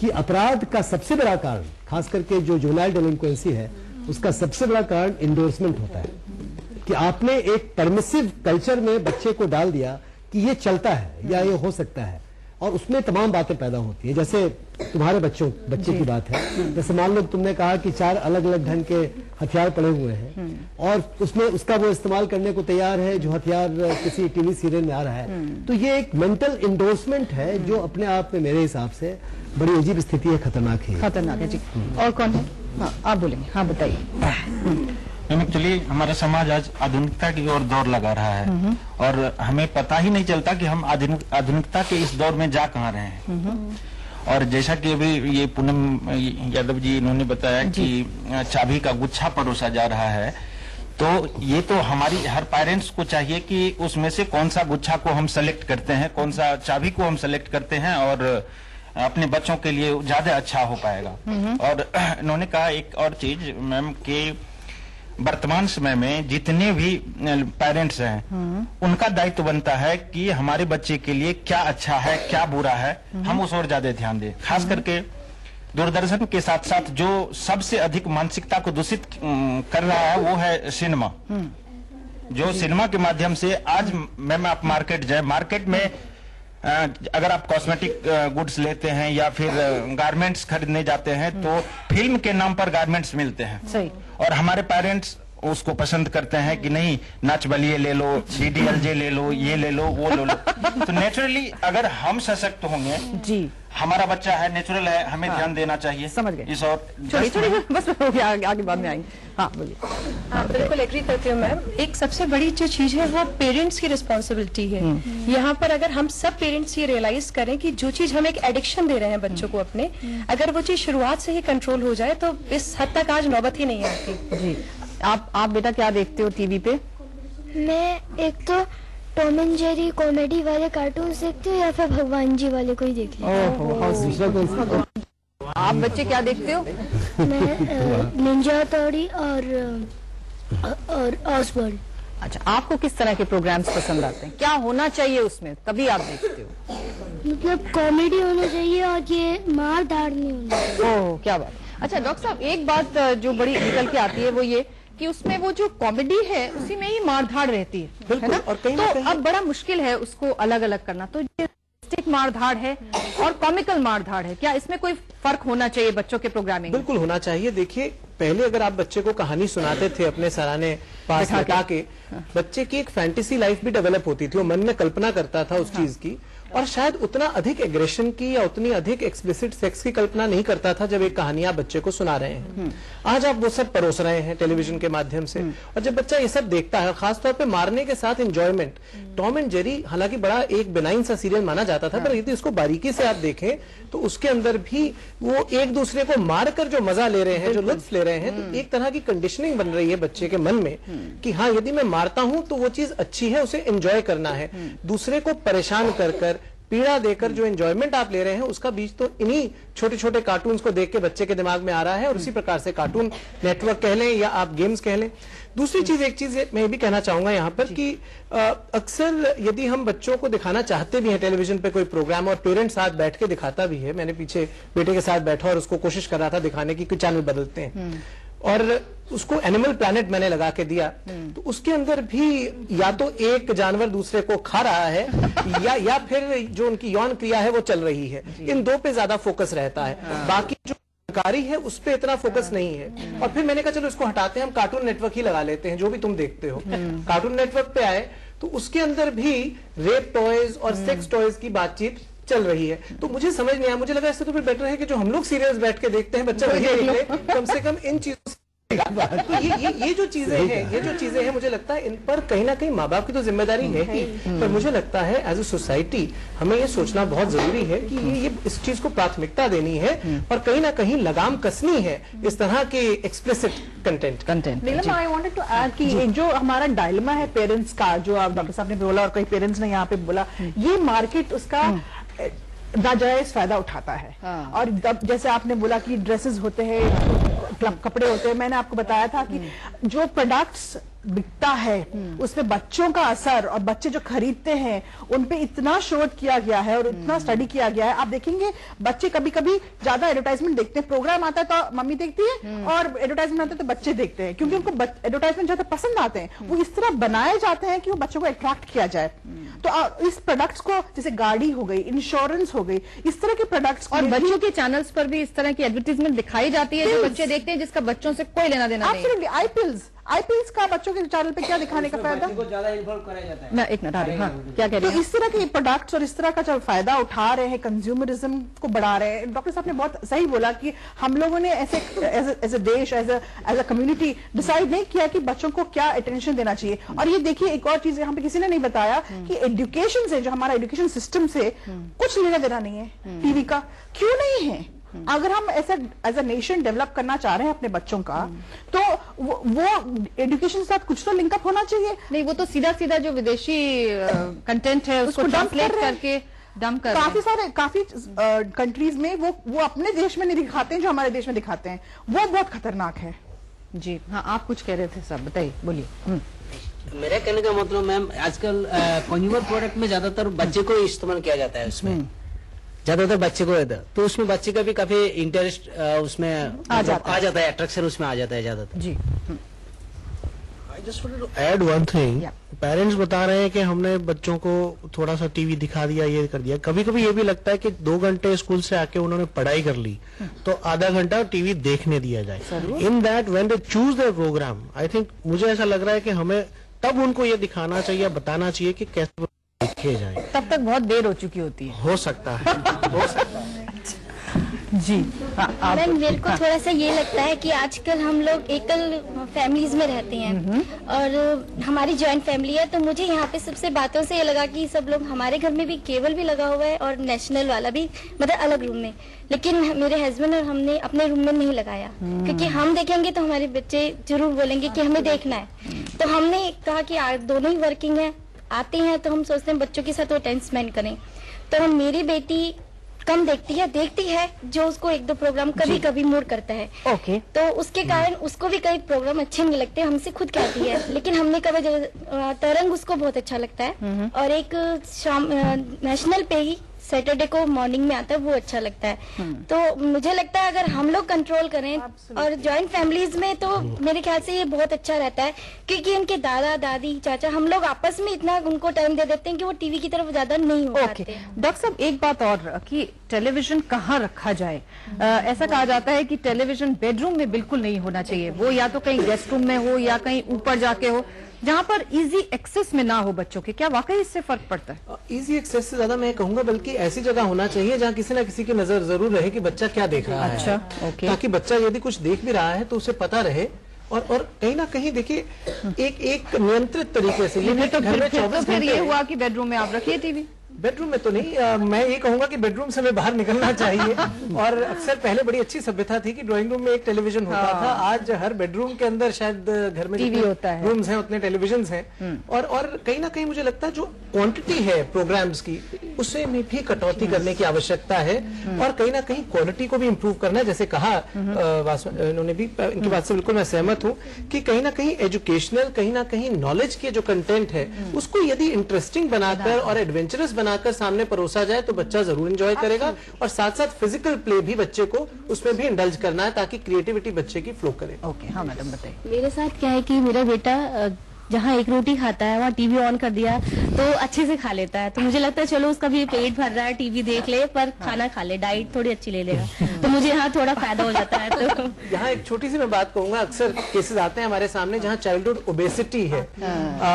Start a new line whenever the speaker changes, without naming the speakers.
कि अपराध का सबसे बड़ा कारण, खास करके जो जुवेनाइल डेलिंक्वेंसी है, उसका सबसे बड़ा कारण इंडोर्समेंट होता है कि आपने एक परमिसिव कल्चर में बच्चे को डाल दिया कि ये चलता है या ये हो सकता है, और उसमें तमाम बातें पैदा होती है। जैसे तुम्हारे बच्चे की बात है, जैसे मान लो तुमने कहा कि 4 अलग अलग ढंग के हथियार पड़े हुए हैं और उसमें उसका वो इस्तेमाल करने को तैयार है जो हथियार किसी टीवी सीरियल में आ रहा है, तो ये एक मेंटल इंडोर्समेंट है जो अपने आप में मेरे हिसाब से बड़ी अजीब स्थिति है, खतरनाक है
जी। और कौन है? हाँ, आप बोलेंगे। हाँ, बताइए।
एक्चुअली हमारा समाज आज आधुनिकता की ओर दौड़ लगा रहा है और हमें पता ही नहीं चलता कि हम आधुनिकता के इस दौर में जा कहाँ रहे हैं। और जैसा कि अभी ये पूनम यादव जी इन्होंने बताया कि चाबी का गुच्छा परोसा जा रहा है, तो ये तो हमारी हर पेरेंट्स को चाहिए कि उसमें से कौन सा गुच्छा को हम सेलेक्ट करते हैं, कौन सा चाबी को हम सेलेक्ट करते हैं और अपने बच्चों के लिए ज्यादा अच्छा हो पाएगा। और इन्होंने कहा एक और चीज मैम कि वर्तमान समय में जितने भी पेरेंट्स हैं उनका दायित्व बनता है कि हमारे बच्चे के लिए क्या अच्छा है क्या बुरा है, हम उस ओर ज्यादा ध्यान दें। खास करके दूरदर्शन के साथ साथ जो सबसे अधिक मानसिकता को दूषित कर रहा है वो है सिनेमा। जो सिनेमा के माध्यम से आज मैम आप मार्केट जाए, मार्केट में अगर आप कॉस्मेटिक गुड्स लेते हैं या फिर गारमेंट्स खरीदने जाते हैं तो फिल्म के नाम पर गारमेंट्स मिलते हैं।
सही। और
हमारे पेरेंट्स उसको पसंद करते हैं कि नहीं, नच बलिए ले लो, DDLJ ले लो, ये ले लो, वो ले लो। तो नेचुरली अगर हम सशक्त होंगे जी, हमारा बच्चा है, नेचुरल है, हमें ध्यान देना चाहिए।
समझ गए।
इस और
बस हो गया, आगे बाद में आएंगे। हाँ, बोलिए।
हाँ, बिल्कुल एग्री करती हूँ मैम। एक सबसे बड़ी जो चीज है वो पेरेंट्स की रिस्पॉन्सिबिलिटी है। यहाँ पर अगर हम सब पेरेंट्स ये रियलाइज करें कि जो चीज हम एक एडिक्शन दे रहे हैं बच्चों को अपने, अगर वो चीज शुरुआत से ही कंट्रोल हो जाए तो इस हद तक आज नौबत ही नहीं आती जी।
आप बेटा क्या देखते हो टीवी पे?
मैं एक तो टॉम एंड जेरी कॉमेडी वाले कार्टून देखते हो या फिर भगवान जी वाले कोई देख लेते हो?
आप बच्चे क्या देखते हो?
मैं निंजा हथौड़ी और ऑसबर्ड।
अच्छा, आपको किस तरह के प्रोग्राम्स पसंद आते हैं? क्या होना चाहिए उसमें तभी आप देखते हो?
मतलब कॉमेडी होना चाहिए और ये मार धाड़ नहीं होनी चाहिए।
ओह, क्या बात। अच्छा डॉक्टर साहब, एक बात जो बड़ी निकल के आती है वो ये कि उसमें वो जो कॉमेडी है उसी में ही मारधाड़ रहती है ना? और कहीं तो अब बड़ा मुश्किल है उसको अलग अलग करना। तो ये मारधाड़ है और कॉमिकल मारधाड़ है, क्या इसमें कोई फर्क होना चाहिए बच्चों के प्रोग्रामिंग?
बिल्कुल होना चाहिए। देखिए, पहले अगर आप बच्चे को कहानी सुनाते थे अपने सराहने पास बैठा के, बच्चे की एक फैंटेसी लाइफ भी डेवलप होती थी, वो मन में कल्पना करता था उस चीज की, और शायद उतना अधिक एग्रेशन की या उतनी अधिक एक्सप्लिसिट सेक्स की कल्पना नहीं करता था जब एक कहानी आप बच्चे को सुना रहे हैं। आज आप वो सब परोस रहे हैं टेलीविजन के माध्यम से, और जब बच्चा ये सब देखता है, खासतौर पे मारने के साथ एंजॉयमेंट। टॉम एंड जेरी हालांकि बड़ा एक बेनाइन सा सीरियल माना जाता था, पर यदि उसको बारीकी से आप देखें तो उसके अंदर भी वो एक दूसरे को मारकर जो मजा ले रहे हैं, जो लुत्फ ले रहे हैं, तो एक तरह की कंडीशनिंग बन रही है बच्चे के मन में कि हाँ, यदि मैं मारता हूं तो वो चीज अच्छी है, उसे एंजॉय करना है। दूसरे को परेशान कर पीड़ा देकर जो एंजॉयमेंट आप ले रहे हैं उसका बीज तो इन्हीं छोटे छोटे कार्टून्स को देख के बच्चे के दिमाग में आ रहा है, और उसी प्रकार से कार्टून नेटवर्क कह लें या आप गेम्स कह लें। दूसरी चीज, एक चीज मैं भी कहना चाहूंगा यहाँ पर कि अक्सर यदि हम बच्चों को दिखाना चाहते भी हैं टेलीविजन पे कोई प्रोग्राम और पेरेंट्स साथ बैठ के दिखाता भी है, मैंने पीछे बेटे के साथ बैठा और उसको कोशिश कर रहा था दिखाने की कि चैनल बदलते हैं, और उसको एनिमल प्लैनेट मैंने लगा के दिया, तो उसके अंदर भी या तो एक जानवर दूसरे को खा रहा है या फिर जो उनकी यौन क्रिया है वो चल रही है। इन दो पे ज्यादा फोकस रहता है, बाकी जो जानकारी है उस पे इतना फोकस नहीं है। और फिर मैंने कहा चलो इसको हटाते हैं, हम कार्टून नेटवर्क ही लगा लेते हैं, जो भी तुम देखते हो। कार्टून नेटवर्क पे आए तो उसके अंदर भी रेप टॉयज और सेक्स टॉयज की बातचीत चल रही है। तो मुझे समझ नहीं आया, मुझे लगा इससे तो फिर बेटर है कि जो हम लोग सीरियल्स बैठ के देखते हैं बच्चा वही देख ले, कम से कम इन चीजों से। तो ये जो चीजें हैं मुझे लगता है इन पर कहीं ना कहीं माँ बाप की तो जिम्मेदारी है ही, पर मुझे लगता है एज ए सोसाइटी हमें ये सोचना बहुत जरूरी है कि ये इस चीज को प्राथमिकता देनी है और कहीं ना कहीं लगाम कसनी है इस तरह के explicit content.
Neelam, I wanted to add कि जो हमारा डायलेमा है पेरेंट्स का, जो आप डॉक्टर साहब ने बोला और कई पेरेंट्स ने यहाँ पे बोला, ये मार्केट उसका नाजायज फायदा उठाता है। और जैसे आपने बोला कि ड्रेसेस होते हैं, कपड़े होते हैं, मैंने आपको बताया था कि जो प्रोडक्ट्स बिकता है उसमें बच्चों का असर और बच्चे जो खरीदते हैं उन पे इतना शोध किया गया है और इतना स्टडी किया गया है। आप देखेंगे बच्चे कभी कभी ज्यादा एडवर्टाइजमेंट देखते हैं, प्रोग्राम आता है तो मम्मी देखती है और एडवर्टाइजमेंट आता है तो बच्चे देखते हैं, क्योंकि उनको एडवर्टाइजमेंट ज्यादा पसंद आते हैं। वो इस तरह बनाए जाते हैं कि वो बच्चों को अट्रैक्ट किया जाए। तो इस प्रोडक्ट्स को, जैसे गाड़ी हो गई, इंश्योरेंस हो गई, इस तरह के प्रोडक्ट्स
और बच्चों के चैनल्स पर भी इस तरह की एडवर्टीजमेंट दिखाई जाती है जो बच्चे देखते हैं, जिसका बच्चों से कोई लेना देना नहीं।
एब्सोल्युटली। आईपीएल्स का बच्चों के चैनल पे क्या दिखाने का फायदा?
ज्यादा इन्वॉल्व कराया जाता है।
मैं एक मिनट आ रही हूँ, हाँ, क्या कह रहे
तो
हैं?
इस तरह के प्रोडक्ट्स और इस तरह का जो फायदा उठा रहे हैं, कंज्यूमरिज्म को बढ़ा रहे हैं। डॉक्टर साहब ने बहुत सही बोला कि हम लोगों ने ऐसे एज अ देश, एज अ कम्युनिटी डिसाइड नहीं किया कि बच्चों को क्या अटेंशन देना चाहिए। और ये देखिए एक और चीज यहाँ पे किसी ने नहीं बताया कि एजुकेशन से, जो हमारा एजुकेशन सिस्टम से कुछ लेना देना नहीं है टीवी का। क्यों नहीं है? अगर हम ऐसा एज अ नेशन डेवलप करना चाह रहे हैं अपने बच्चों का, तो वो एजुकेशन के साथ कुछ तो लिंकअप होना चाहिए।
नहीं, वो तो सीधा सीधा जो विदेशी कंटेंट है उसको ट्रांसलेट करके डंप कर
काफी कंट्रीज में वो अपने देश में नहीं दिखाते हैं जो हमारे देश में दिखाते हैं। वो बहुत खतरनाक है।
जी हाँ, आप कुछ कह रहे थे साहब, बताइए, बोलिए।
मेरा कहने का मतलब मैम, आजकल कंज्यूमर प्रोडक्ट में ज्यादातर बच्चे को इस्तेमाल किया जाता है, उसमें ज्यादातर बच्चे को तो उसमें बच्चे का भी काफी इंटरेस्ट उसमें आ जाता है, अट्रैक्शन उसमें आ जाता है ज्यादातर।
जी।
I just wanted to add one thing. Parents बता रहे हैं कि हमने बच्चों को थोड़ा सा टीवी दिखा दिया, ये कर दिया। कभी कभी ये भी लगता है कि 2 घंटे स्कूल से आके उन्होंने पढ़ाई कर ली तो आधा घंटा टीवी देखने दिया जाए। In that when they choose their programme, I think मुझे ऐसा लग रहा है कि हमें तब उनको ये दिखाना चाहिए, बताना चाहिए कि कैसे देखे जाए।
तब तक बहुत देर हो चुकी होती है।
हो सकता है, हो सकता है।
जी हाँ,
मैम, मेरे को थोड़ा सा ये लगता है कि आजकल हम लोग एकल फैमिलीज में रहते हैं और हमारी जॉइंट फैमिली है, तो मुझे यहाँ पे सबसे बातों से ये लगा कि सब लोग, हमारे घर में भी केबल भी लगा हुआ है और नेशनल वाला भी, मतलब अलग रूम में, लेकिन मेरे हस्बैंड और हमने अपने रूम में नहीं लगाया, क्योंकि हम देखेंगे तो हमारे बच्चे जरूर बोलेंगे कि हमें देखना है। तो हमने कहा कि दोनों ही वर्किंग है, आते हैं तो हम सोचते हैं बच्चों के साथ वो टाइम स्पेंड करें। तो हम, मेरी बेटी कम देखती है जो उसको 1-2 प्रोग्राम कभी कभी मूड करता है।
ओके।
तो उसके कारण उसको भी कई प्रोग्राम अच्छे नहीं लगते, हमसे खुद कहती है, लेकिन हमने कभी तरंग उसको बहुत अच्छा लगता है और एक शाम नेशनल पे ही सैटरडे को मॉर्निंग में आता है, वो अच्छा लगता है। तो मुझे लगता है अगर हम लोग कंट्रोल करें और जॉइंट फैमिलीज में, तो मेरे ख्याल से ये बहुत अच्छा रहता है, क्योंकि उनके दादा दादी चाचा, हम लोग आपस में इतना उनको टाइम दे देते हैं कि वो टीवी की तरफ ज्यादा नहीं हो पाते।
डॉक्टर साहब, एक बात और कि टेलीविजन कहाँ रखा जाए? ऐसा कहा जाता है कि टेलीविजन बेडरूम में बिल्कुल नहीं होना चाहिए, वो या तो कहीं गेस्ट रूम में हो या कहीं ऊपर जाके हो, जहाँ पर इजी एक्सेस में ना हो बच्चों के। क्या वाकई इससे फर्क पड़ता है?
इजी एक्सेस से ज्यादा मैं कहूंगा बल्कि ऐसी जगह होना चाहिए जहाँ किसी ना किसी की नजर जरूर रहे कि बच्चा क्या देख रहा है।
अच्छा, ओके।
ताकि बच्चा यदि कुछ देख भी रहा है तो उसे पता रहे और कहीं ना कहीं देखिए एक नियंत्रित तरीके से। ये
तो फिर ये हुआ कि बेडरूम में आप रखिए टीवी।
बेडरूम में तो नहीं, मैं ये कहूंगा कि बेडरूम से हमें बाहर निकलना चाहिए। और अक्सर पहले बड़ी अच्छी सभ्यता थी कि ड्राइंग रूम में एक टेलीविजन होता था। आज हर बेडरूम के अंदर शायद घर में
टीवी होता है,
रूम्स हैं उतने टेलीविजन हैं। और कहीं ना कहीं मुझे लगता है जो क्वांटिटी है प्रोग्राम्स की, उससे में भी कटौती करने की आवश्यकता है और कहीं ना कहीं क्वालिटी को भी इम्प्रूव करना है। जैसे कहा इन्होंने भी, इनकी बात से बिल्कुल मैं सहमत हूँ कि कहीं ना कहीं एजुकेशनल, कहीं ना कहीं नॉलेज के जो कंटेंट है उसको यदि इंटरेस्टिंग बनाकर और एडवेंचरस बनाकर सामने परोसा जाए तो बच्चा जरूर एंजॉय करेगा। और साथ साथ फिजिकल प्ले भी बच्चे को उसमें भी इंडल्ज करना है ताकि क्रिएटिविटी बच्चे की फ्लो करे।
ओके, हाँ मैडम बताइए।
मेरे साथ क्या है कि मेरा बेटा जहाँ एक रोटी खाता है वहाँ टीवी ऑन कर दिया तो अच्छे से खा लेता है, तो मुझे लगता है चलो उसका भी पेट भर रहा है, टीवी देख ले पर खाना खा ले, डाइट थोड़ी अच्छी ले लेगा, तो मुझे यहाँ थोड़ा फायदा हो जाता है। तो
यहाँ एक छोटी सी मैं बात कहूंगा, अक्सर केसेस आते हैं हमारे सामने जहाँ चाइल्डहुड ओबेसिटी है।